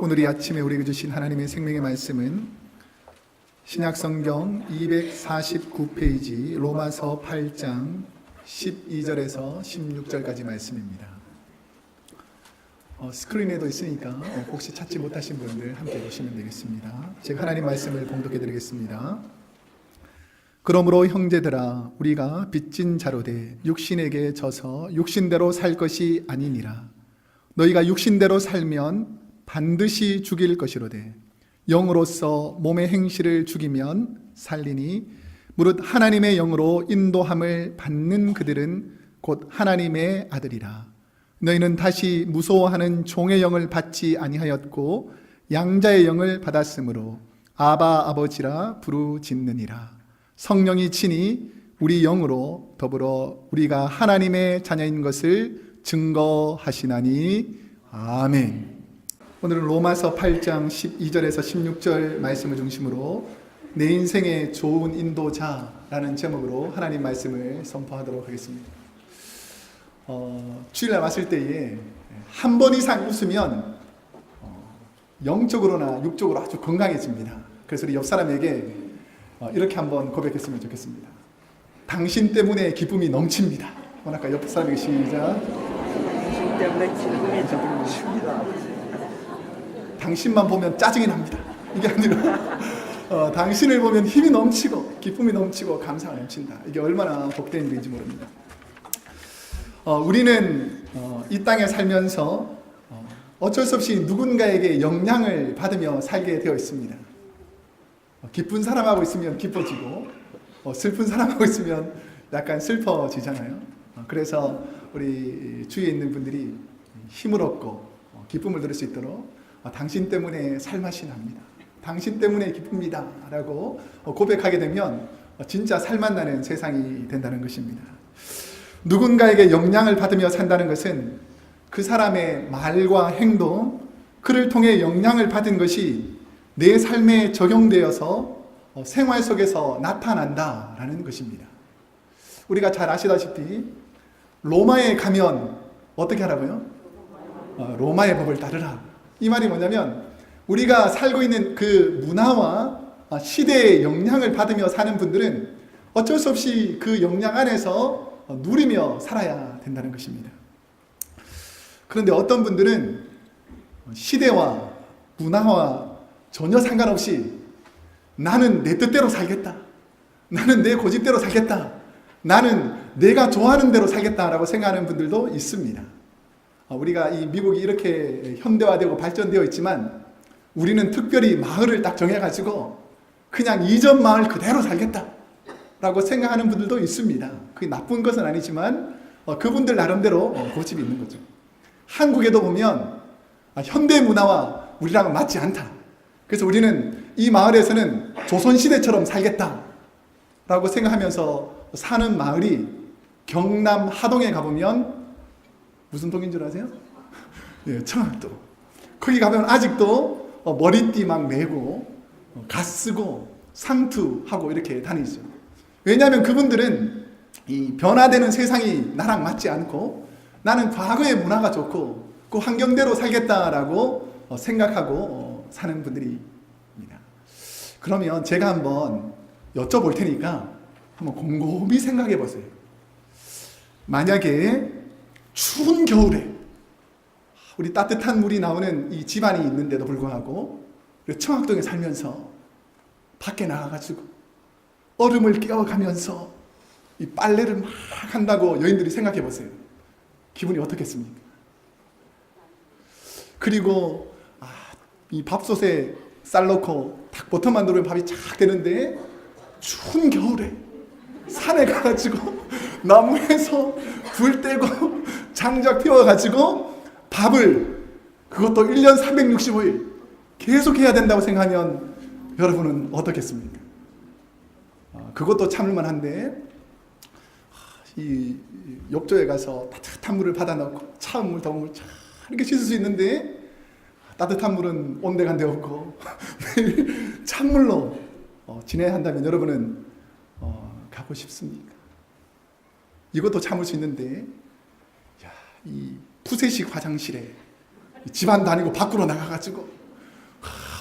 오늘 이 아침에 우리에게 주신 하나님의 생명의 말씀은 신약성경 249페이지 로마서 8장 12절에서 16절까지 말씀입니다. 스크린에도 있으니까 혹시 찾지 못하신 분들 함께 보시면 되겠습니다. 제가 하나님 말씀을 봉독해 드리겠습니다. 그러므로 형제들아 우리가 빚진 자로되 육신에게 져서 육신대로 살 것이 아니니라. 너희가 육신대로 살면 반드시 죽일 것이로되 영으로서 몸의 행실을 죽이면 살리니 무릇 하나님의 영으로 인도함을 받는 그들은 곧 하나님의 아들이라. 너희는 다시 무서워하는 종의 영을 받지 아니하였고 양자의 영을 받았으므로 아바 아버지라 부르짖느니라. 성령이 친히 우리 영으로 더불어 우리가 하나님의 자녀인 것을 증거하시나니. 아멘. 오늘은 로마서 8장 12절에서 16절 말씀을 중심으로 내 인생의 좋은 인도자라는 제목으로 하나님 말씀을 선포하도록 하겠습니다. 주일날 왔을 때에 한 번 이상 웃으면 영적으로나 육적으로 아주 건강해집니다. 그래서 우리 옆 사람에게 이렇게 한번 고백했으면 좋겠습니다. 당신 때문에 기쁨이 넘칩니다. 아까 옆 사람에게 시작. 당신 때문에 기쁨이 넘칩니다. 당신만 보면 짜증이 납니다. 이게 아니라 당신을 보면 힘이 넘치고 기쁨이 넘치고 감사가 넘친다. 이게 얼마나 복된 일인지 모릅니다. 우리는 이 땅에 살면서 어쩔 수 없이 누군가에게 영향을 받으며 살게 되어 있습니다. 기쁜 사람하고 있으면 기뻐지고 슬픈 사람하고 있으면 약간 슬퍼지잖아요. 그래서 우리 주위에 있는 분들이 힘을 얻고 기쁨을 누릴 수 있도록 당신 때문에 살맛이 납니다. 당신 때문에 기쁩니다. 라고 고백하게 되면 진짜 살맛 나는 세상이 된다는 것입니다. 누군가에게 영향을 받으며 산다는 것은 그 사람의 말과 행동, 그를 통해 영향을 받은 것이 내 삶에 적용되어서 생활 속에서 나타난다라는 것입니다. 우리가 잘 아시다시피 로마에 가면 어떻게 하라고요? 로마의 법을 따르라. 이 말이 뭐냐면 우리가 살고 있는 그 문화와 시대의 영향을 받으며 사는 분들은 어쩔 수 없이 그 영향 안에서 누리며 살아야 된다는 것입니다. 그런데 어떤 분들은 시대와 문화와 전혀 상관없이 나는 내 뜻대로 살겠다. 나는 내 고집대로 살겠다. 나는 내가 좋아하는 대로 살겠다라고 생각하는 분들도 있습니다. 우리가 이 미국이 이렇게 현대화되고 발전되어 있지만 우리는 특별히 마을을 딱 정해가지고 그냥 이전 마을 그대로 살겠다라고 생각하는 분들도 있습니다. 그게 나쁜 것은 아니지만 그분들 나름대로 고집이 있는 거죠. 한국에도 보면 현대 문화와 우리랑은 맞지 않다. 그래서 우리는 이 마을에서는 조선시대처럼 살겠다라고 생각하면서 사는 마을이 경남 하동에 가보면 무슨 동인 줄 아세요? 예, 청학도. 거기 가면 아직도 머리띠 막 메고 갓 쓰고 상투하고 이렇게 다니죠. 왜냐하면 그분들은 이 변화되는 세상이 나랑 맞지 않고 나는 과거의 문화가 좋고 그 환경대로 살겠다라고 생각하고 사는 분들입니다. 그러면 제가 한번 여쭤볼 테니까 한번 곰곰이 생각해 보세요. 만약에 추운 겨울에 우리 따뜻한 물이 나오는 이 집안이 있는데도 불구하고 청학동에 살면서 밖에 나가가지고 얼음을 깨워가면서 이 빨래를 막 한다고 여인들이 생각해 보세요. 기분이 어떻겠습니까? 그리고 이 밥솥에 쌀 넣고 딱 버터만 누르면 밥이 쫙 되는데 추운 겨울에 산에 가가지고 나무에서 불 떼고 장작 피워가지고 밥을 그것도 1년 365일 계속 해야 된다고 생각하면 여러분은 어떻겠습니까? 그것도 참을만 한데 이 욕조에 가서 따뜻한 물을 받아 넣고 차운 물, 더운 물 쫙 이렇게 씻을 수 있는데 따뜻한 물은 온데간데 없고 매일 찬물로 지내야 한다면 여러분은 가고 싶습니까? 이것도 참을 수 있는데 이 푸세식 화장실에 집안도 아니고 밖으로 나가가지고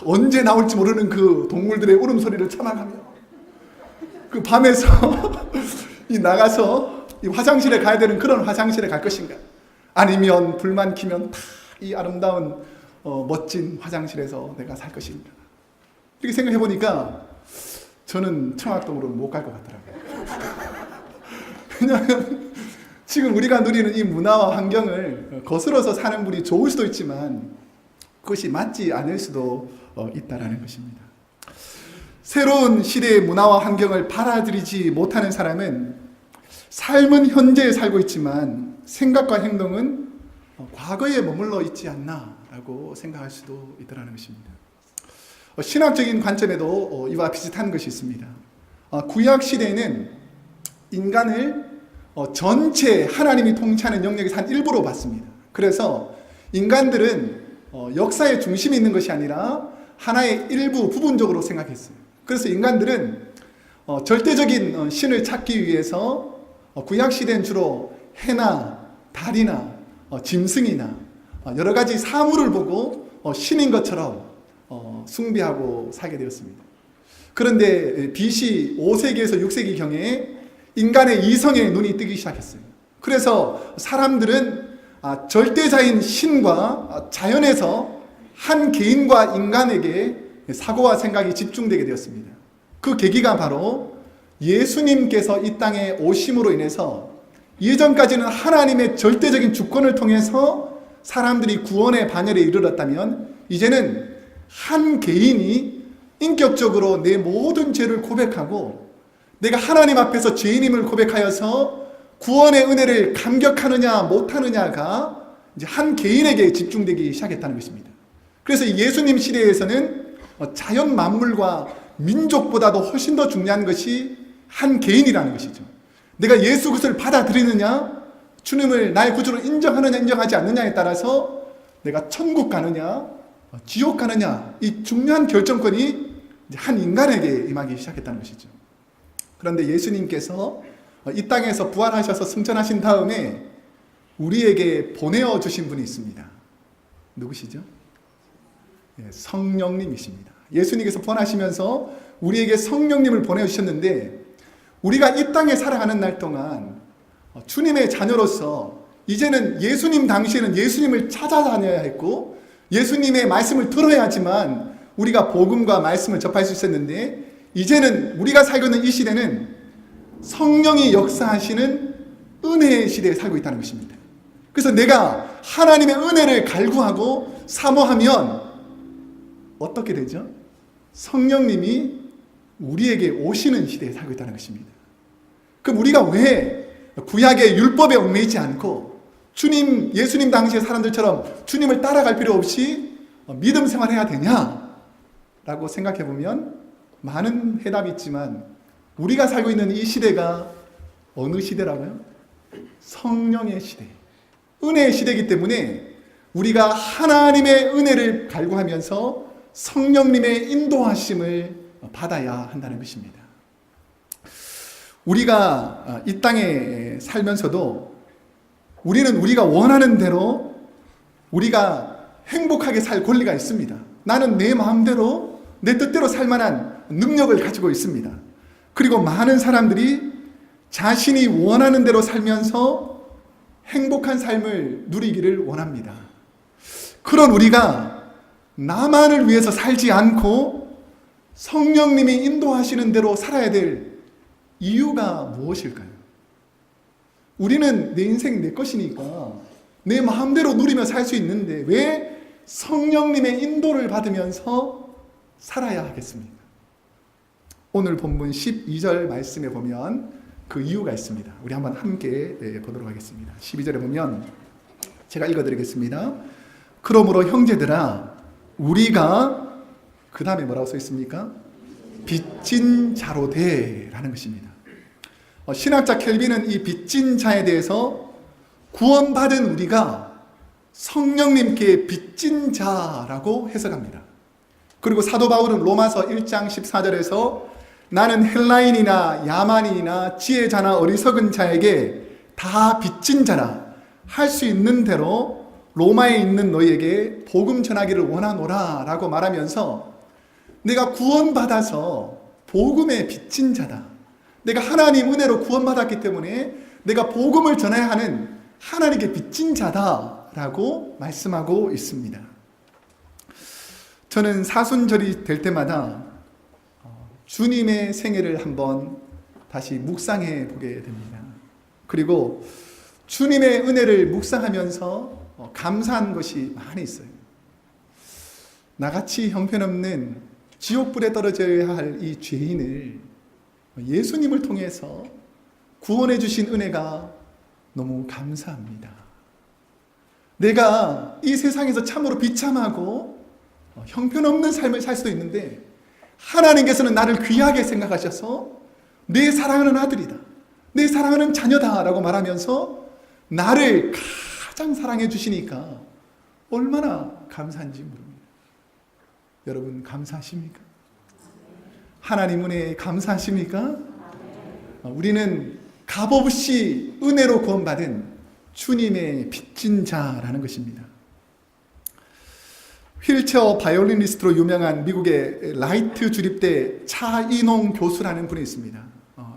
언제 나올지 모르는 그 동물들의 울음소리를 참아가며 그 밤에서 이 나가서 이 화장실에 가야 되는 그런 화장실에 갈 것인가, 아니면 불만 켜면 다 이 아름다운 멋진 화장실에서 내가 살 것인가. 이렇게 생각해 보니까 저는 청학동으로 못 갈 것 같더라고요. 왜냐하면 지금 우리가 누리는 이 문화와 환경을 거스러서 사는 분이 좋을 수도 있지만 그것이 맞지 않을 수도 있다라는 것입니다. 새로운 시대의 문화와 환경을 받아들이지 못하는 사람은 삶은 현재에 살고 있지만 생각과 행동은 과거에 머물러 있지 않나라고 생각할 수도 있다는 것입니다. 신학적인 관점에도 이와 비슷한 것이 있습니다. 구약 시대에는 인간을 전체 하나님이 통치하는 영역에서 한 일부로 봤습니다. 그래서 인간들은 역사의 중심에 있는 것이 아니라 하나의 일부, 부분적으로 생각했어요. 그래서 인간들은 절대적인 신을 찾기 위해서 구약 시대는 주로 해나 달이나 짐승이나 여러 가지 사물을 보고 신인 것처럼 숭배하고 살게 되었습니다. 그런데 BC 5세기에서 6세기경에 인간의 이성의 눈이 뜨기 시작했어요. 그래서 사람들은 절대자인 신과 자연에서 한 개인과 인간에게 사고와 생각이 집중되게 되었습니다. 그 계기가 바로 예수님께서 이 땅에 오심으로 인해서 예전까지는 하나님의 절대적인 주권을 통해서 사람들이 구원의 반열에 이르렀다면 이제는 한 개인이 인격적으로 내 모든 죄를 고백하고 내가 하나님 앞에서 죄인임을 고백하여서 구원의 은혜를 감격하느냐 못하느냐가 이제 한 개인에게 집중되기 시작했다는 것입니다. 그래서 예수님 시대에서는 자연 만물과 민족보다도 훨씬 더 중요한 것이 한 개인이라는 것이죠. 내가 예수 그리스도를 받아들이느냐, 주님을 나의 구주로 인정하느냐 인정하지 않느냐에 따라서 내가 천국 가느냐 지옥 가느냐, 이 중요한 결정권이 한 인간에게 임하기 시작했다는 것이죠. 그런데 예수님께서 이 땅에서 부활하셔서 승천하신 다음에 우리에게 보내어 주신 분이 있습니다. 누구시죠? 성령님이십니다. 예수님께서 부활하시면서 우리에게 성령님을 보내주셨는데 우리가 이 땅에 살아가는 날 동안 주님의 자녀로서 이제는 예수님 당시에는 예수님을 찾아다녀야 했고 예수님의 말씀을 들어야지만 우리가 복음과 말씀을 접할 수 있었는데 이제는 우리가 살고 있는 이 시대는 성령이 역사하시는 은혜의 시대에 살고 있다는 것입니다. 그래서 내가 하나님의 은혜를 갈구하고 사모하면 어떻게 되죠? 성령님이 우리에게 오시는 시대에 살고 있다는 것입니다. 그럼 우리가 왜 구약의 율법에 얽매이지 않고 예수님 당시의 사람들처럼 주님을 따라갈 필요 없이 믿음 생활해야 되냐? 라고 생각해 보면 많은 해답이 있지만 우리가 살고 있는 이 시대가 어느 시대라고요? 성령의 시대, 은혜의 시대이기 때문에 우리가 하나님의 은혜를 갈구하면서 성령님의 인도하심을 받아야 한다는 것입니다. 우리가 이 땅에 살면서도 우리는 우리가 원하는 대로 우리가 행복하게 살 권리가 있습니다. 나는 내 마음대로 내 뜻대로 살 만한 능력을 가지고 있습니다. 그리고 많은 사람들이 자신이 원하는 대로 살면서 행복한 삶을 누리기를 원합니다. 그런 우리가 나만을 위해서 살지 않고 성령님이 인도하시는 대로 살아야 될 이유가 무엇일까요? 우리는 내 인생 내 것이니까 내 마음대로 누리며 살 수 있는데 왜 성령님의 인도를 받으면서 살아야 하겠습니까? 오늘 본문 12절 말씀에 보면 그 이유가 있습니다. 우리 한번 함께 보도록 하겠습니다. 12절에 보면 제가 읽어드리겠습니다. 그러므로 형제들아 우리가 그 다음에 뭐라고 써 있습니까? 빚진 자로 되라는 것입니다. 신학자 켈빈은 이 빚진 자에 대해서 구원받은 우리가 성령님께 빚진 자라고 해석합니다. 그리고 사도 바울은 로마서 1장 14절에서 나는 헬라인이나 야만인이나 지혜자나 어리석은 자에게 다 빚진 자라 할 수 있는 대로 로마에 있는 너희에게 복음 전하기를 원하노라 라고 말하면서 내가 구원받아서 복음에 빚진 자다. 내가 하나님 은혜로 구원받았기 때문에 내가 복음을 전해야 하는 하나님께 빚진 자다라고 말씀하고 있습니다. 저는 사순절이 될 때마다 주님의 생애를 한번 다시 묵상해 보게 됩니다. 그리고 주님의 은혜를 묵상하면서 감사한 것이 많이 있어요. 나같이 형편없는 지옥불에 떨어져야 할 이 죄인을 예수님을 통해서 구원해 주신 은혜가 너무 감사합니다. 내가 이 세상에서 참으로 비참하고 형편없는 삶을 살 수도 있는데 하나님께서는 나를 귀하게 생각하셔서 내 사랑하는 아들이다, 내 사랑하는 자녀다 라고 말하면서 나를 가장 사랑해 주시니까 얼마나 감사한지 모릅니다. 여러분 감사하십니까? 하나님 은혜에 감사하십니까? 우리는 값없이 은혜로 구원받은 주님의 빚진 자라는 것입니다. 휠체어 바이올리니스트로 유명한 미국의 라이트 주립대 차인홍 교수라는 분이 있습니다.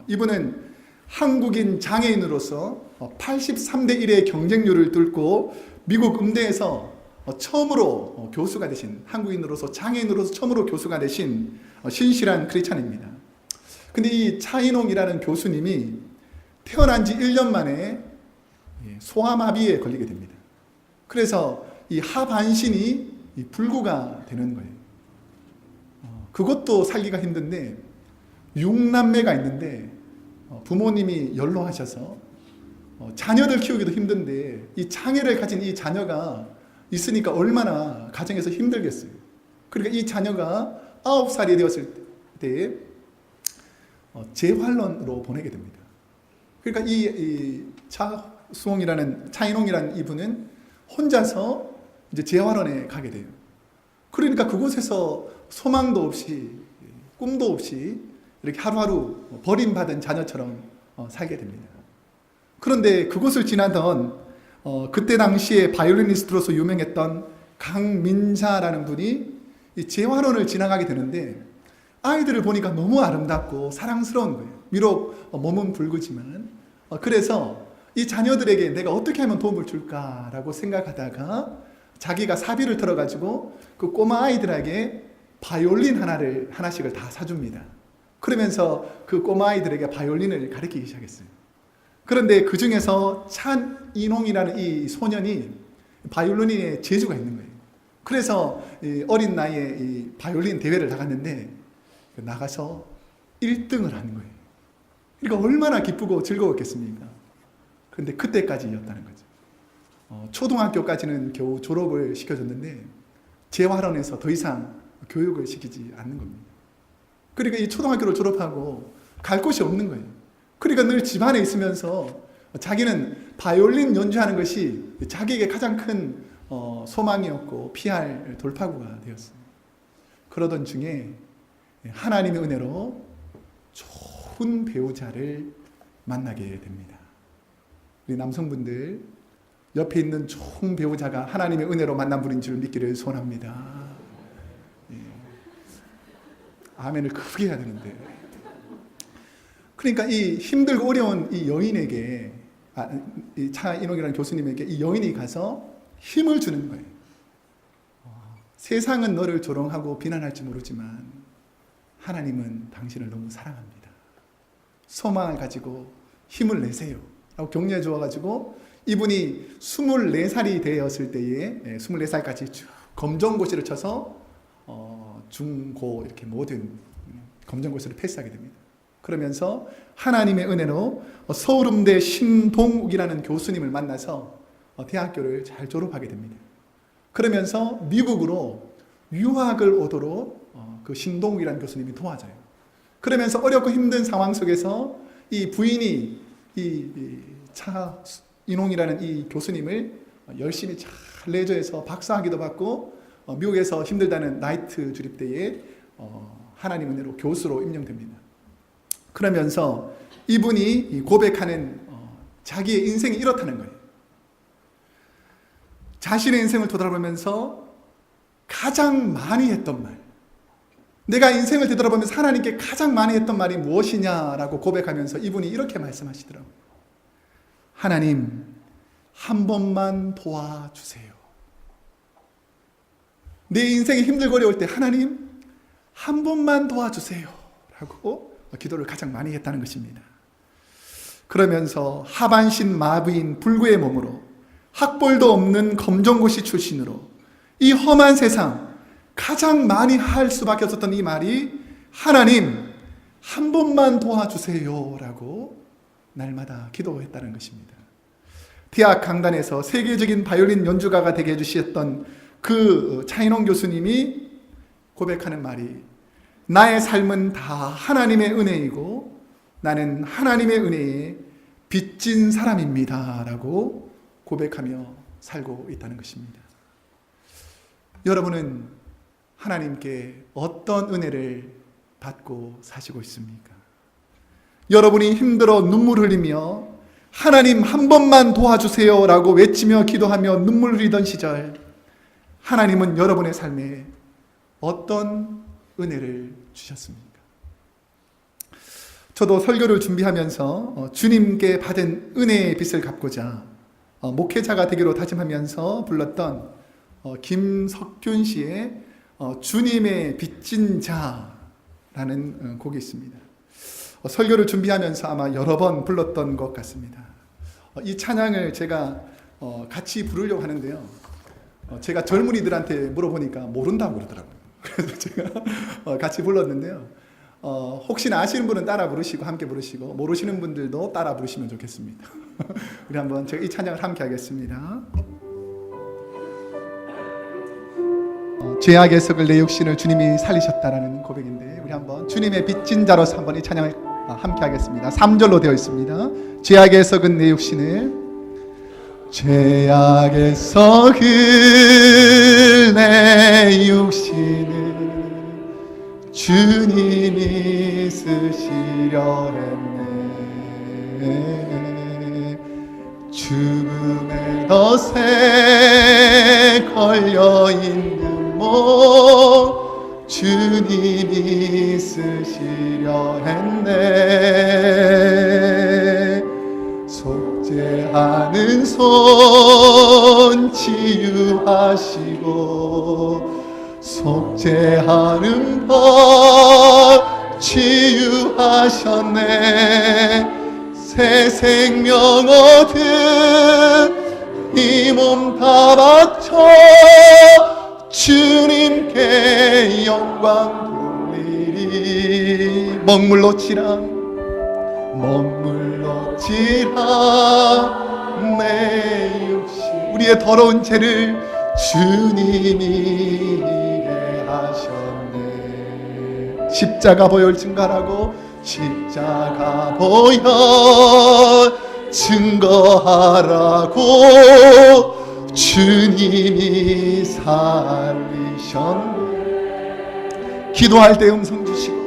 이분은 한국인 장애인으로서 83대 1의 경쟁률을 뚫고 미국 음대에서 처음으로 교수가 되신, 한국인으로서 장애인으로서 처음으로 교수가 되신 신실한 크리스찬입니다. 근데 이 차인홍이라는 교수님이 태어난 지 1년 만에 소아마비에 걸리게 됩니다. 그래서 이 하반신이 불구가 되는 거예요. 그것도 살기가 힘든데 6남매가 있는데 부모님이 연로하셔서 자녀들 키우기도 힘든데 이 장애를 가진 이 자녀가 있으니까 얼마나 가정에서 힘들겠어요. 그러니까 이 자녀가 9살이 되었을 때 재활원으로 보내게 됩니다. 그러니까 이 차인홍이라는 이분은 혼자서 이제 재활원에 가게 돼요. 그러니까 그곳에서 소망도 없이 꿈도 없이 이렇게 하루하루 버림받은 자녀처럼 살게 됩니다. 그런데 그곳을 지나던 그때 당시에 바이올리니스트로서 유명했던 강민자라는 분이 이 재활원을 지나가게 되는데 아이들을 보니까 너무 아름답고 사랑스러운 거예요. 비록 몸은 붉으지만. 그래서 이 자녀들에게 내가 어떻게 하면 도움을 줄까라고 생각하다가 자기가 사비를 털어가지고 그 꼬마 아이들에게 바이올린 하나씩을 다 사줍니다. 그러면서 그 꼬마 아이들에게 바이올린을 가르치기 시작했어요. 그런데 그 중에서 차인홍이라는 이 소년이 바이올린에 재주가 있는 거예요. 그래서 어린 나이에 이 바이올린 대회를 나갔는데 나가서 1등을 하는 거예요. 그러니까 얼마나 기쁘고 즐거웠겠습니까? 그런데 그때까지였다는 거죠. 초등학교까지는 겨우 졸업을 시켜줬는데 재활원에서 더 이상 교육을 시키지 않는 겁니다. 그러니까 이 초등학교를 졸업하고 갈 곳이 없는 거예요. 그러니까 늘 집안에 있으면서 자기는 바이올린 연주하는 것이 자기에게 가장 큰 소망이었고 피할 돌파구가 되었어요. 그러던 중에 하나님의 은혜로 좋은 배우자를 만나게 됩니다. 우리 남성분들 옆에 있는 좋은 배우자가 하나님의 은혜로 만난 분인 줄 믿기를 소원합니다. 아멘을 크게 해야 되는데. 그러니까 이 힘들고 어려운 이 여인에게, 이 차인홍이라는 교수님에게 이 여인이 가서 힘을 주는 거예요. 세상은 너를 조롱하고 비난할지 모르지만 하나님은 당신을 너무 사랑합니다. 소망을 가지고 힘을 내세요. 라고 격려해 주어가지고 이분이 24살이 되었을 때에 24살까지 쭉 검정고시를 쳐서 중고 이렇게 모든 검정고시를 패스하게 됩니다. 그러면서 하나님의 은혜로 서울음대 신동욱이라는 교수님을 만나서 대학교를 잘 졸업하게 됩니다. 그러면서 미국으로 유학을 오도록 그 신동욱이라는 교수님이 도와줘요. 그러면서 어렵고 힘든 상황 속에서 이 부인이 이 차인홍이라는 이 교수님을 열심히 잘 내조해서 박사학위도 받고 미국에서 힘들다는 라이트 주립대에 하나님 은혜로 교수로 임명됩니다. 그러면서 이분이 고백하는 자기의 인생이 이렇다는 거예요. 자신의 인생을 되돌아보면서 가장 많이 했던 말, 내가 인생을 되돌아보면서 하나님께 가장 많이 했던 말이 무엇이냐라고 고백하면서 이분이 이렇게 말씀하시더라고요. 하나님, 한 번만 도와주세요. 내 인생이 힘들고 어려울 때 하나님, 한 번만 도와주세요 라고 기도를 가장 많이 했다는 것입니다. 그러면서 하반신 마비인 불구의 몸으로 학벌도 없는 검정고시 출신으로 이 험한 세상 가장 많이 할 수밖에 없었던 이 말이 하나님 한 번만 도와주세요 라고 날마다 기도했다는 것입니다. 대학 강단에서 세계적인 바이올린 연주가가 되게 해주셨던 그 차인홍 교수님이 고백하는 말이 나의 삶은 다 하나님의 은혜이고 나는 하나님의 은혜에 빚진 사람입니다 라고 고백하며 살고 있다는 것입니다. 여러분은 하나님께 어떤 은혜를 받고 사시고 있습니까? 여러분이 힘들어 눈물 흘리며 하나님 한 번만 도와주세요 라고 외치며 기도하며 눈물 흘리던 시절 하나님은 여러분의 삶에 어떤 은혜를 주셨습니까? 저도 설교를 준비하면서 주님께 받은 은혜의 빚을 갚고자 목회자가 되기로 다짐하면서 불렀던 김석균 씨의 주님의 빚진 자라는 곡이 있습니다. 설교를 준비하면서 아마 여러 번 불렀던 것 같습니다. 이 찬양을 제가 같이 부르려고 하는데요. 제가 젊은이들한테 물어보니까 모른다고 그러더라고요. 그래서 제가 같이 불렀는데요. 혹시나 아시는 분은 따라 부르시고 함께 부르시고 모르시는 분들도 따라 부르시면 좋겠습니다. 우리 한번 제가 이 찬양을 함께 하겠습니다. 죄악의 썩을 내 육신을 주님이 살리셨다라는 고백인데 우리 한번 주님의 빚진 자로서 한번 이 찬양을 함께 하겠습니다. 3절로 되어 있습니다. 죄악의 썩은 내 육신을 죄악의 썩을 내 육신을 주님이 쓰시려 했네. 죽음의 덫에 걸려있는 몸 주님이 쓰시려 했네. 속죄하는 손 치유하시고 속죄하는 법 치유하셨네. 새 생명 얻은 이 몸 다 바쳐 주님께 영광 돌리리. 먹물로 치라 내 육신 우리의 더러운 죄를 주님이 이게 하셨네. 십자가 보혈 증거하라고 십자가 보혈 증거하라고 주님이 살리셨네. 기도할 때 음성 주시고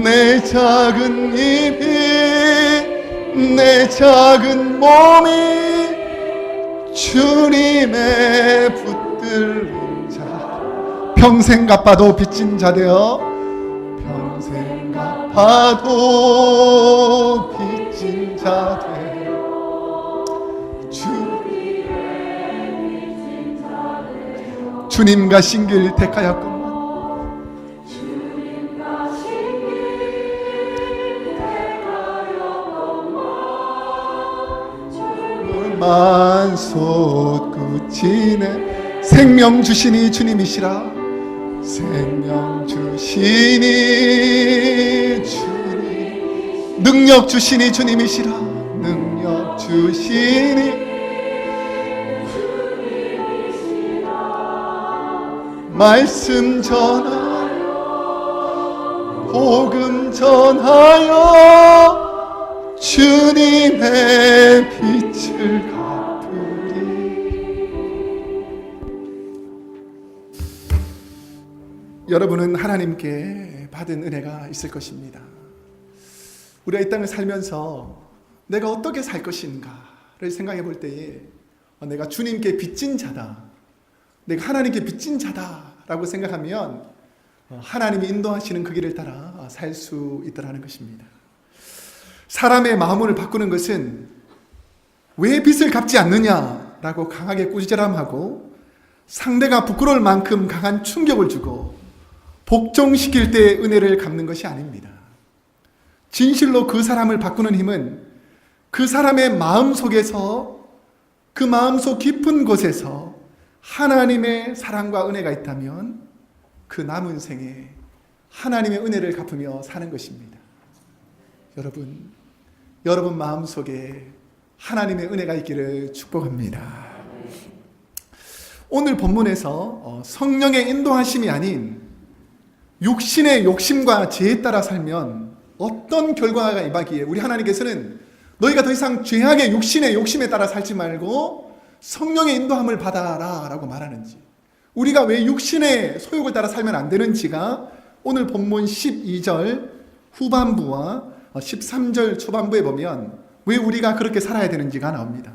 내 작은 입이 내 작은 몸이 주님의 붙들린 자 평생 갚아도 빚진 자 되어 평생 갚아도 빚진 자 되어 주님과 신길 택하였건만 솟구치네. 생명 주시니 주님이시라. 생명 주시니 주님 능력 주시니 주님이시라. 능력 주시니 말씀 전하여 복음 전하여 주님의 빛을 갚으리. 여러분은 하나님께 받은 은혜가 있을 것입니다. 우리가 이 땅을 살면서 내가 어떻게 살 것인가를 생각해 볼 때에 내가 주님께 빚진 자다, 내가 하나님께 빚진 자다라고 생각하면 하나님이 인도하시는 그 길을 따라 살 수 있다는 것입니다. 사람의 마음을 바꾸는 것은 왜 빚을 갚지 않느냐라고 강하게 꾸지람하고 상대가 부끄러울 만큼 강한 충격을 주고 복종시킬 때 은혜를 갚는 것이 아닙니다. 진실로 그 사람을 바꾸는 힘은 그 사람의 마음 속에서, 그 마음속 깊은 곳에서 하나님의 사랑과 은혜가 있다면 그 남은 생에 하나님의 은혜를 갚으며 사는 것입니다. 여러분 마음속에 하나님의 은혜가 있기를 축복합니다. 오늘 본문에서 성령의 인도하심이 아닌 육신의 욕심과 죄에 따라 살면 어떤 결과가 임하기에 우리 하나님께서는 너희가 더 이상 죄악의 육신의 욕심에 따라 살지 말고 성령의 인도함을 받아라 라고 말하는지, 우리가 왜 육신의 소욕을 따라 살면 안 되는지가 오늘 본문 12절 후반부와 13절 초반부에 보면 왜 우리가 그렇게 살아야 되는지가 나옵니다.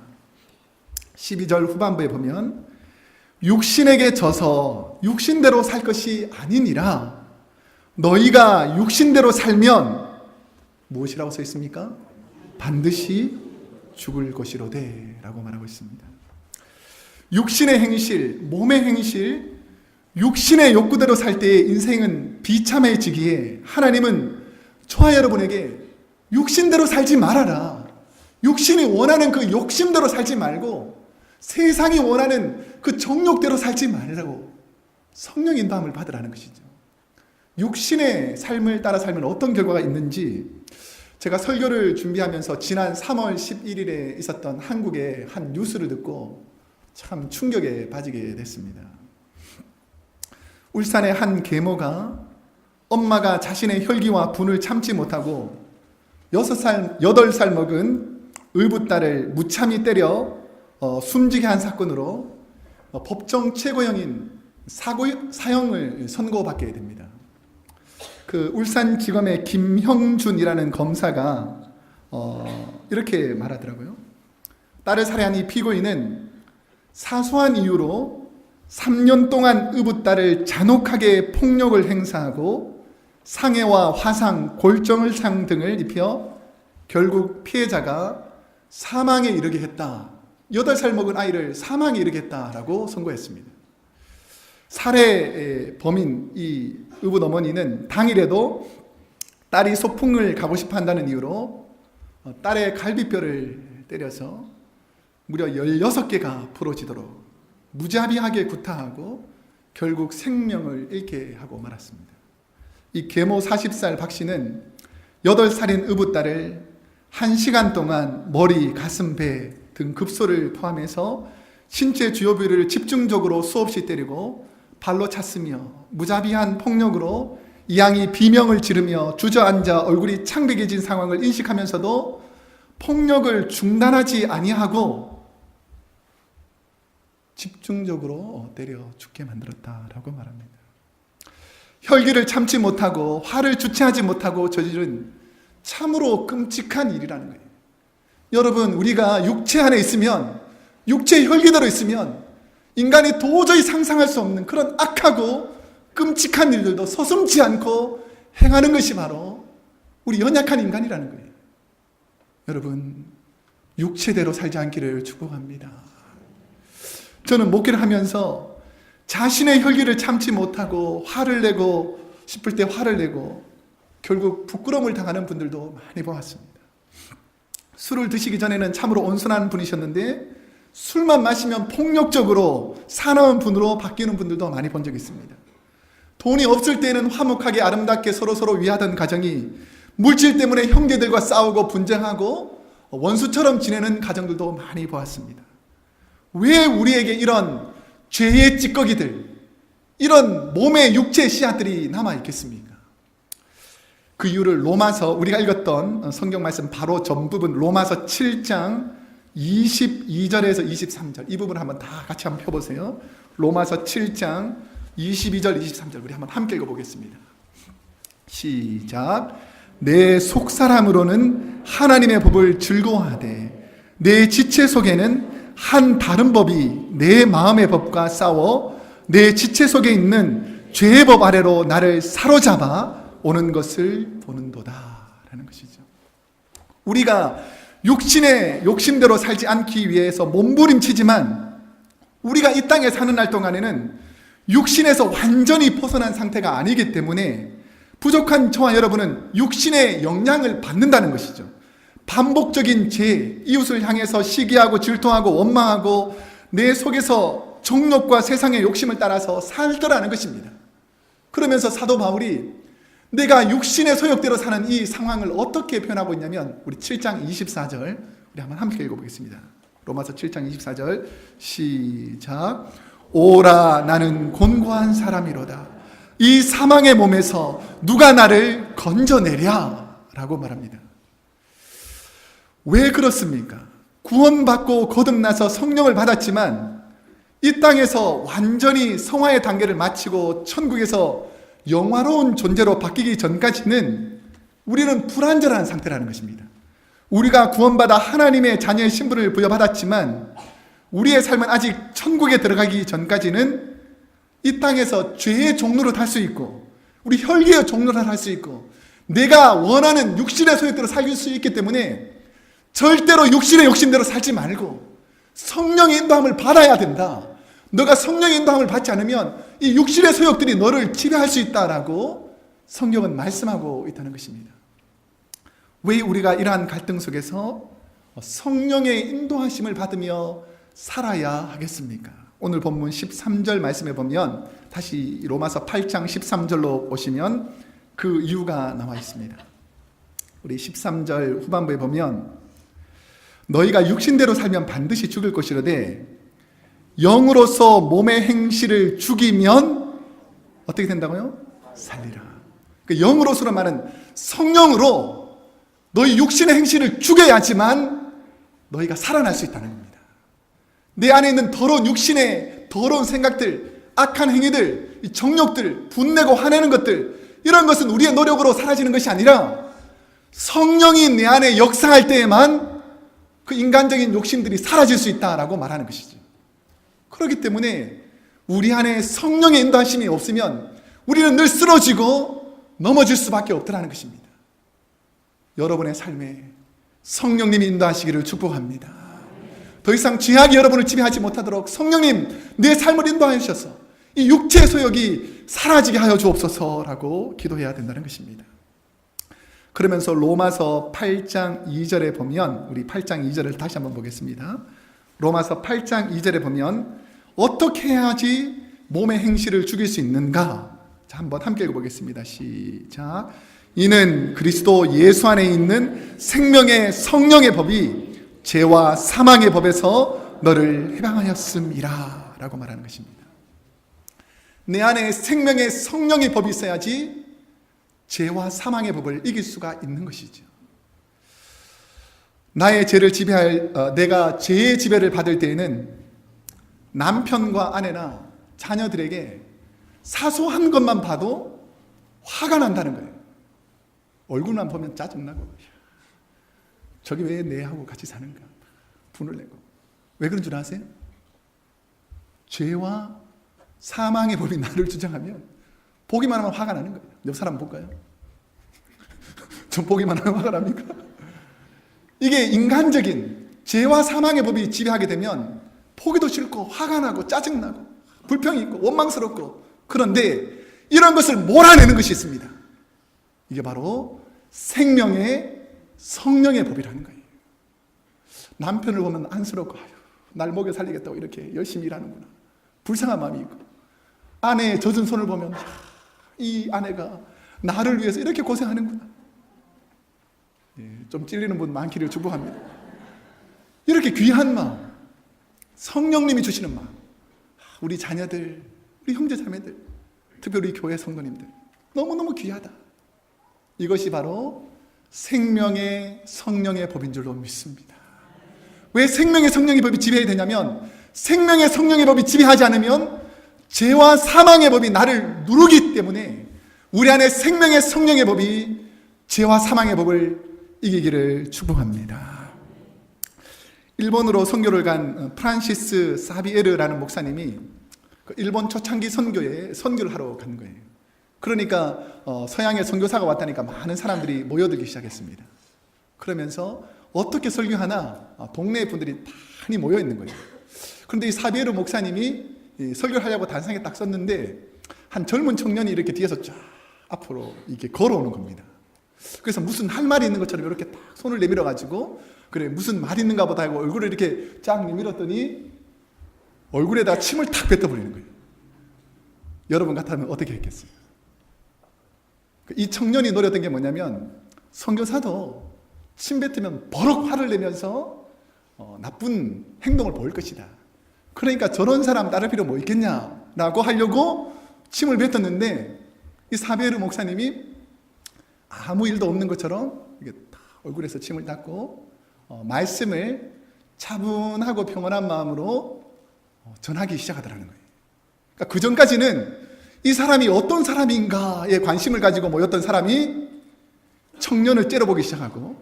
12절 후반부에 보면 육신에게 져서 육신대로 살 것이 아니니라 너희가 육신대로 살면 무엇이라고 써 있습니까? 반드시 죽을 것이로되 라고 말하고 있습니다. 육신의 행실, 몸의 행실, 육신의 욕구대로 살 때의 인생은 비참해지기에 하나님은 저와 여러분에게 육신대로 살지 말아라, 육신이 원하는 그 욕심대로 살지 말고 세상이 원하는 그 정욕대로 살지 말라고 성령 인도함을 받으라는 것이죠. 육신의 삶을 따라 살면 어떤 결과가 있는지 제가 설교를 준비하면서 지난 3월 11일에 있었던 한국의 한 뉴스를 듣고 참 충격에 빠지게 됐습니다. 울산의 한 계모가 엄마가 자신의 혈기와 분을 참지 못하고 6살, 8살 먹은 의붓딸을 무참히 때려 숨지게 한 사건으로 법정 최고형인 사형을 선고받게 됩니다. 그 울산지검의 김형준이라는 검사가 이렇게 말하더라고요. 딸을 살해한 이 피고인은 사소한 이유로 3년 동안 의붓딸을 잔혹하게 폭력을 행사하고 상해와 화상, 골정을상 등을 입혀 결국 피해자가 사망에 이르게 했다. 8살 먹은 아이를 사망에 이르게 했다라고 선고했습니다. 살해 범인 이 의붓 어머니는 당일에도 딸이 소풍을 가고 싶어 한다는 이유로 딸의 갈비뼈를 때려서 무려 16개가 부러지도록 무자비하게 구타하고 결국 생명을 잃게 하고 말았습니다. 이 계모 40살 박 씨는 8살인 의붓딸을 1시간 동안 머리, 가슴, 배 등 급소를 포함해서 신체 주요 부위를 집중적으로 수없이 때리고 발로 찼으며 무자비한 폭력으로 이 양이 비명을 지르며 주저앉아 얼굴이 창백해진 상황을 인식하면서도 폭력을 중단하지 아니하고 집중적으로 때려 죽게 만들었다라고 말합니다. 혈기를 참지 못하고 화를 주체하지 못하고 저지른 참으로 끔찍한 일이라는 거예요. 여러분, 우리가 육체 안에 있으면, 육체의 혈기대로 있으면 인간이 도저히 상상할 수 없는 그런 악하고 끔찍한 일들도 서슴지 않고 행하는 것이 바로 우리 연약한 인간이라는 거예요. 여러분, 육체대로 살지 않기를 축복합니다. 저는 목회를 하면서 자신의 혈기를 참지 못하고 화를 내고 싶을 때 화를 내고 결국 부끄러움을 당하는 분들도 많이 보았습니다. 술을 드시기 전에는 참으로 온순한 분이셨는데 술만 마시면 폭력적으로 사나운 분으로 바뀌는 분들도 많이 본 적이 있습니다. 돈이 없을 때는 화목하게 아름답게 서로서로 위하던 가정이 물질 때문에 형제들과 싸우고 분쟁하고 원수처럼 지내는 가정들도 많이 보았습니다. 왜 우리에게 이런 죄의 찌꺼기들, 이런 몸의 육체의 씨앗들이 남아있겠습니까? 그 이유를 로마서, 우리가 읽었던 성경 말씀 바로 전부분 로마서 7장 22절에서 23절 이 부분 한번 다 같이 한번 펴보세요. 로마서 7장 22절, 23절 우리 한번 함께 읽어보겠습니다. 시작. 내 속사람으로는 하나님의 법을 즐거워하되 내 지체 속에는 한 다른 법이 내 마음의 법과 싸워 내 지체 속에 있는 죄의 법 아래로 나를 사로잡아 오는 것을 보는도다 라는 것이죠. 우리가 육신의 욕심대로 살지 않기 위해서 몸부림치지만 우리가 이 땅에 사는 날 동안에는 육신에서 완전히 벗어난 상태가 아니기 때문에 부족한 저와 여러분은 육신의 영향을 받는다는 것이죠. 반복적인 죄, 이웃을 향해서 시기하고 질투하고 원망하고 내 속에서 정욕과 세상의 욕심을 따라서 살더라는 것입니다. 그러면서 사도 바울이 내가 육신의 소욕대로 사는 이 상황을 어떻게 표현하고 있냐면 우리 7장 24절 우리 한번 함께 읽어보겠습니다. 로마서 7장 24절 시작. 오라 나는 곤고한 사람이로다. 이 사망의 몸에서 누가 나를 건져내랴 라고 말합니다. 왜 그렇습니까? 구원받고 거듭나서 성령을 받았지만 이 땅에서 완전히 성화의 단계를 마치고 천국에서 영화로운 존재로 바뀌기 전까지는 우리는 불완전한 상태라는 것입니다. 우리가 구원받아 하나님의 자녀의 신분을 부여받았지만 우리의 삶은 아직 천국에 들어가기 전까지는 이 땅에서 죄의 종로를 탈 수 있고 우리 혈기의 종로를 할 수 있고 내가 원하는 육신의 소욕대로 살 수 있기 때문에 절대로 육신의 욕심대로 살지 말고 성령의 인도함을 받아야 된다. 너가 성령의 인도함을 받지 않으면 이 육신의 소욕들이 너를 지배할 수 있다라고 성경은 말씀하고 있다는 것입니다. 왜 우리가 이러한 갈등 속에서 성령의 인도하심을 받으며 살아야 하겠습니까? 오늘 본문 13절 말씀에 보면 다시 로마서 8장 13절로 보시면 그 이유가 나와 있습니다. 우리 13절 후반부에 보면 너희가 육신대로 살면 반드시 죽을 것이로되 영으로서 몸의 행실을 죽이면 어떻게 된다고요? 살리라. 그러니까 영으로서는 말은 성령으로 너희 육신의 행실을 죽여야지만 너희가 살아날 수 있다는 겁니다. 내 안에 있는 더러운 육신의 더러운 생각들, 악한 행위들, 정욕들, 분내고 화내는 것들 이런 것은 우리의 노력으로 사라지는 것이 아니라 성령이 내 안에 역사할 때에만 그 인간적인 욕심들이 사라질 수 있다라고 말하는 것이죠. 그렇기 때문에 우리 안에 성령의 인도하심이 없으면 우리는 늘 쓰러지고 넘어질 수밖에 없다는 것입니다. 여러분의 삶에 성령님이 인도하시기를 축복합니다. 더 이상 죄악이 여러분을 지배하지 못하도록 성령님 내 삶을 인도하여 주셔서 이 육체의 소욕이 사라지게 하여 주옵소서라고 기도해야 된다는 것입니다. 그러면서 로마서 8장 2절에 보면 우리 8장 2절을 다시 한번 보겠습니다. 로마서 8장 2절에 보면 어떻게 해야지 몸의 행실을 죽일 수 있는가? 자, 한번 함께 읽어보겠습니다. 시작. 이는 그리스도 예수 안에 있는 생명의 성령의 법이 죄와 사망의 법에서 너를 해방하였음이라 라고 말하는 것입니다. 내 안에 생명의 성령의 법이 있어야지 죄와 사망의 법을 이길 수가 있는 것이죠. 나의 죄를 지배할 내가 죄의 지배를 받을 때에는 남편과 아내나 자녀들에게 사소한 것만 봐도 화가 난다는 거예요. 얼굴만 보면 짜증나고 저기 왜 내하고 같이 사는가 분을 내고. 왜 그런 줄 아세요? 죄와 사망의 법이 나를 주장하면 보기만 하면 화가 나는 거예요. 옆 사람 볼까요? 전 보기만 하면 화가 납니까? 이게 인간적인 죄와 사망의 법이 지배하게 되면 보기도 싫고 화가 나고 짜증나고 불평이 있고 원망스럽고. 그런데 이런 것을 몰아내는 것이 있습니다. 이게 바로 생명의 성령의 법이라는 거예요. 남편을 보면 안쓰럽고 아유, 날 먹여 살리겠다고 이렇게 열심히 일하는구나. 불쌍한 마음이 있고 아내의 젖은 손을 보면 이 아내가 나를 위해서 이렇게 고생하는구나. 좀 찔리는 분 많기를 축복합니다. 이렇게 귀한 마음, 성령님이 주시는 마음, 우리 자녀들, 우리 형제 자매들, 특별히 우리 교회 성도님들 너무너무 귀하다. 이것이 바로 생명의 성령의 법인 줄로 믿습니다. 왜 생명의 성령의 법이 지배해야 되냐면 생명의 성령의 법이 지배하지 않으면 죄와 사망의 법이 나를 누르기 때문에 우리 안에 생명의 성령의 법이 죄와 사망의 법을 이기기를 축복합니다. 일본으로 선교를 간 프란시스 사비에르라는 목사님이 일본 초창기 선교에 선교를 하러 간 거예요. 그러니까 서양의 선교사가 왔다니까 많은 사람들이 모여들기 시작했습니다. 그러면서 어떻게 설교하나 동네 분들이 많이 모여 있는 거예요. 그런데 이 사비에르 목사님이 설교를 하려고 단상에 딱 섰는데 한 젊은 청년이 이렇게 뒤에서 쫙 앞으로 이렇게 걸어오는 겁니다. 그래서 무슨 할 말이 있는 것처럼 이렇게 딱 손을 내밀어 가지고 그래 무슨 말 있는가 보다 하고 얼굴을 이렇게 쫙 내밀었더니 얼굴에다 침을 탁 뱉어버리는 거예요. 여러분 같다면 어떻게 했겠어요? 이 청년이 노렸던 게 뭐냐면 선교사도 침 뱉으면 버럭 화를 내면서 나쁜 행동을 보일 것이다. 그러니까 저런 사람 따를 필요 뭐 있겠냐라고 하려고 침을 뱉었는데 이 사베르 목사님이 아무 일도 없는 것처럼 이게 얼굴에서 침을 닦고 말씀을 차분하고 평온한 마음으로 전하기 시작하더라는 거예요. 그러니까 그 전까지는 이 사람이 어떤 사람인가에 관심을 가지고 모였던 사람이 청년을 째려보기 시작하고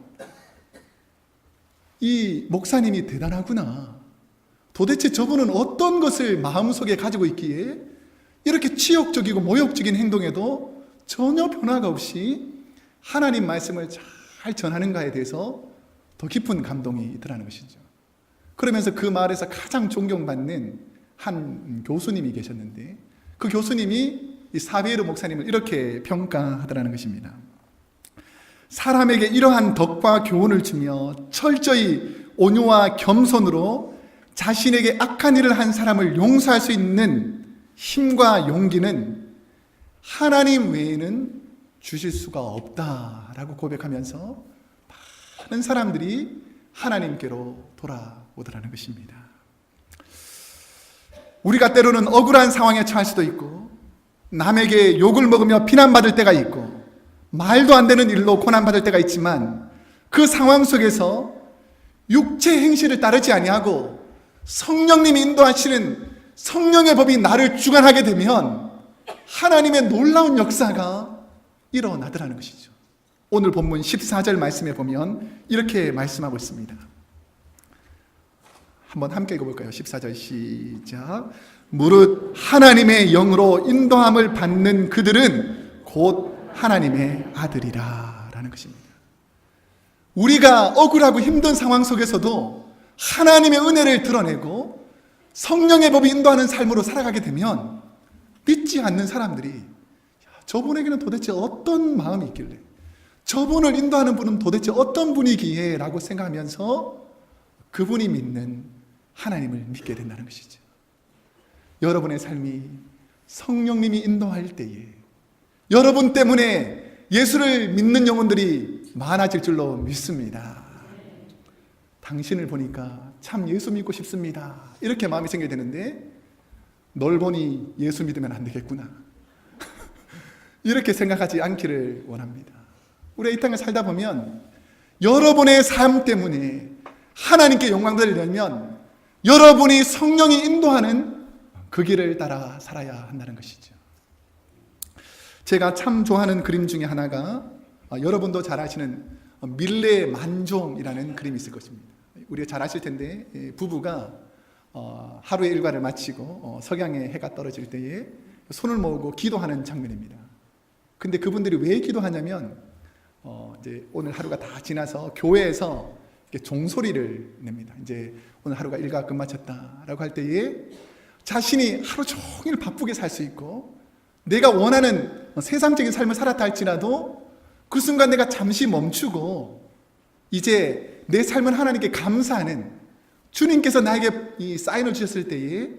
이 목사님이 대단하구나. 도대체 저분은 어떤 것을 마음속에 가지고 있기에 이렇게 치욕적이고 모욕적인 행동에도 전혀 변화가 없이 하나님 말씀을 잘 전하는가에 대해서 더 깊은 감동이 있더라는 것이죠. 그러면서 그 마을에서 가장 존경받는 한 교수님이 계셨는데 그 교수님이 이 사비에르 목사님을 이렇게 평가하더라는 것입니다. 사람에게 이러한 덕과 교훈을 주며 철저히 온유와 겸손으로 자신에게 악한 일을 한 사람을 용서할 수 있는 힘과 용기는 하나님 외에는 주실 수가 없다라고 고백하면서 많은 사람들이 하나님께로 돌아오더라는 것입니다. 우리가 때로는 억울한 상황에 처할 수도 있고 남에게 욕을 먹으며 비난받을 때가 있고 말도 안 되는 일로 고난받을 때가 있지만 그 상황 속에서 육체 행실을 따르지 아니하고 성령님이 인도하시는 성령의 법이 나를 주관하게 되면 하나님의 놀라운 역사가 일어나더라는 것이죠. 오늘 본문 14절 말씀에 보면 이렇게 말씀하고 있습니다. 한번 함께 읽어볼까요? 14절 시작. 무릇 하나님의 영으로 인도함을 받는 그들은 곧 하나님의 아들이라 라는 것입니다. 우리가 억울하고 힘든 상황 속에서도 하나님의 은혜를 드러내고 성령의 법이 인도하는 삶으로 살아가게 되면 믿지 않는 사람들이 저분에게는 도대체 어떤 마음이 있길래 저분을 인도하는 분은 도대체 어떤 분이기에 라고 생각하면서 그분이 믿는 하나님을 믿게 된다는 것이죠. 여러분의 삶이 성령님이 인도할 때에 여러분 때문에 예수를 믿는 영혼들이 많아질 줄로 믿습니다. 당신을 보니까 참 예수 믿고 싶습니다. 이렇게 마음이 생겨야 되는데 널 보니 예수 믿으면 안 되겠구나. 이렇게 생각하지 않기를 원합니다. 우리가 이 땅에 살다 보면 여러분의 삶 때문에 하나님께 영광 돌리려면 여러분이 성령이 인도하는 그 길을 따라 살아야 한다는 것이죠. 제가 참 좋아하는 그림 중에 하나가 여러분도 잘 아시는 밀레 만종이라는 그림이 있을 것입니다. 우리가 잘 아실 텐데 부부가 하루의 일과를 마치고 석양에 해가 떨어질 때에 손을 모으고 기도하는 장면입니다. 근데 그분들이 왜 기도하냐면 이제 오늘 하루가 다 지나서 교회에서 종소리를 냅니다. 이제 오늘 하루가 일과 끝마쳤다라고 할 때에 자신이 하루 종일 바쁘게 살 수 있고 내가 원하는 세상적인 삶을 살았다 할지라도 그 순간 내가 잠시 멈추고 이제 내 삶을 하나님께 감사하는 주님께서 나에게 이 사인을 주셨을 때에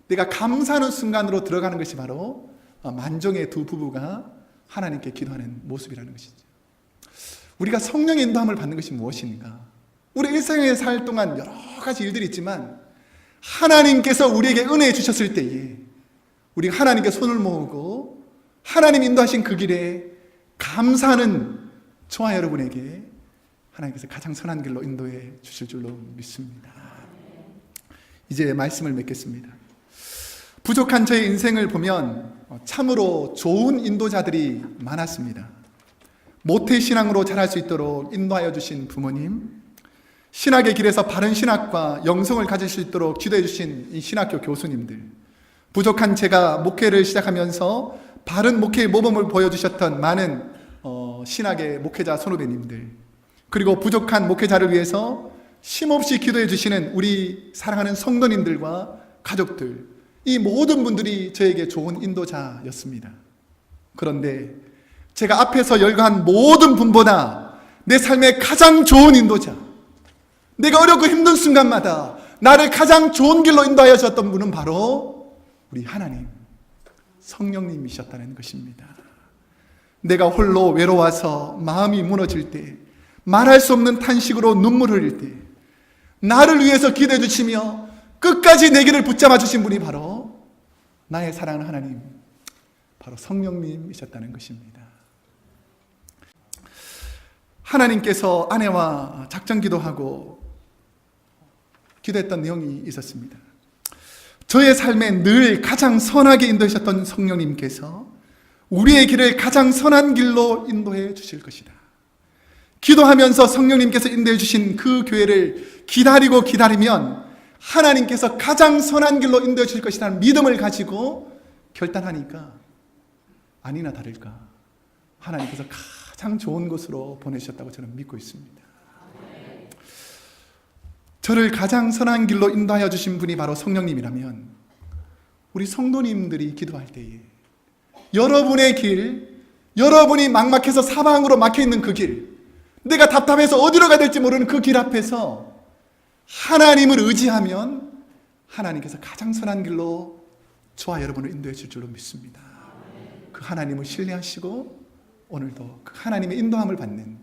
내가 감사하는 순간으로 들어가는 것이 바로 만종의 두 부부가 하나님께 기도하는 모습이라는 것이죠. 우리가 성령의 인도함을 받는 것이 무엇인가? 우리 일상에 살 동안 여러 가지 일들이 있지만 하나님께서 우리에게 은혜 주셨을 때에 우리가 하나님께 손을 모으고 하나님 인도하신 그 길에 감사하는 저와 여러분에게 하나님께서 가장 선한 길로 인도해 주실 줄로 믿습니다. 이제 말씀을 맺겠습니다. 부족한 저의 인생을 보면 참으로 좋은 인도자들이 많았습니다. 모태신앙으로 자랄 수 있도록 인도하여 주신 부모님, 신학의 길에서 바른 신학과 영성을 가질 수 있도록 지도해 주신 이 신학교 교수님들, 부족한 제가 목회를 시작하면서 바른 목회의 모범을 보여주셨던 많은 신학의 목회자 선후배님들, 그리고 부족한 목회자를 위해서 쉼없이 기도해 주시는 우리 사랑하는 성도님들과 가족들, 이 모든 분들이 저에게 좋은 인도자였습니다. 그런데 제가 앞에서 열거한 모든 분보다 내 삶의 가장 좋은 인도자, 내가 어렵고 힘든 순간마다 나를 가장 좋은 길로 인도하여 주셨던 분은 바로 우리 하나님, 성령님이셨다는 것입니다. 내가 홀로 외로워서 마음이 무너질 때, 말할 수 없는 탄식으로 눈물을 흘릴 때 나를 위해서 기도해 주시며 끝까지 내 길을 붙잡아 주신 분이 바로 나의 사랑하는 하나님, 바로 성령님이셨다는 것입니다. 하나님께서 아내와 작전 기도하고 기도했던 내용이 있었습니다. 저의 삶에 늘 가장 선하게 인도하셨던 성령님께서 우리의 길을 가장 선한 길로 인도해 주실 것이다. 기도하면서 성령님께서 인도해 주신 그 교회를 기다리면 하나님께서 가장 선한 길로 인도해 주실 것이라는 믿음을 가지고 결단하니까 아니나 다를까 하나님께서 가장 좋은 곳으로 보내주셨다고 저는 믿고 있습니다. 저를 가장 선한 길로 인도하여 주신 분이 바로 성령님이라면 우리 성도님들이 기도할 때에 여러분의 길, 여러분이 막막해서 사방으로 막혀있는 그 길, 내가 답답해서 어디로 가야 될지 모르는 그 길 앞에서 하나님을 의지하면 하나님께서 가장 선한 길로 저와 여러분을 인도해 줄 줄로 믿습니다. 그 하나님을 신뢰하시고 오늘도 그 하나님의 인도함을 받는,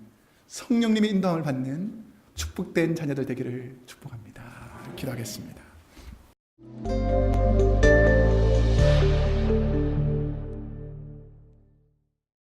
성령님의 인도함을 받는 축복된 자녀들 되기를 축복합니다. 기도하겠습니다.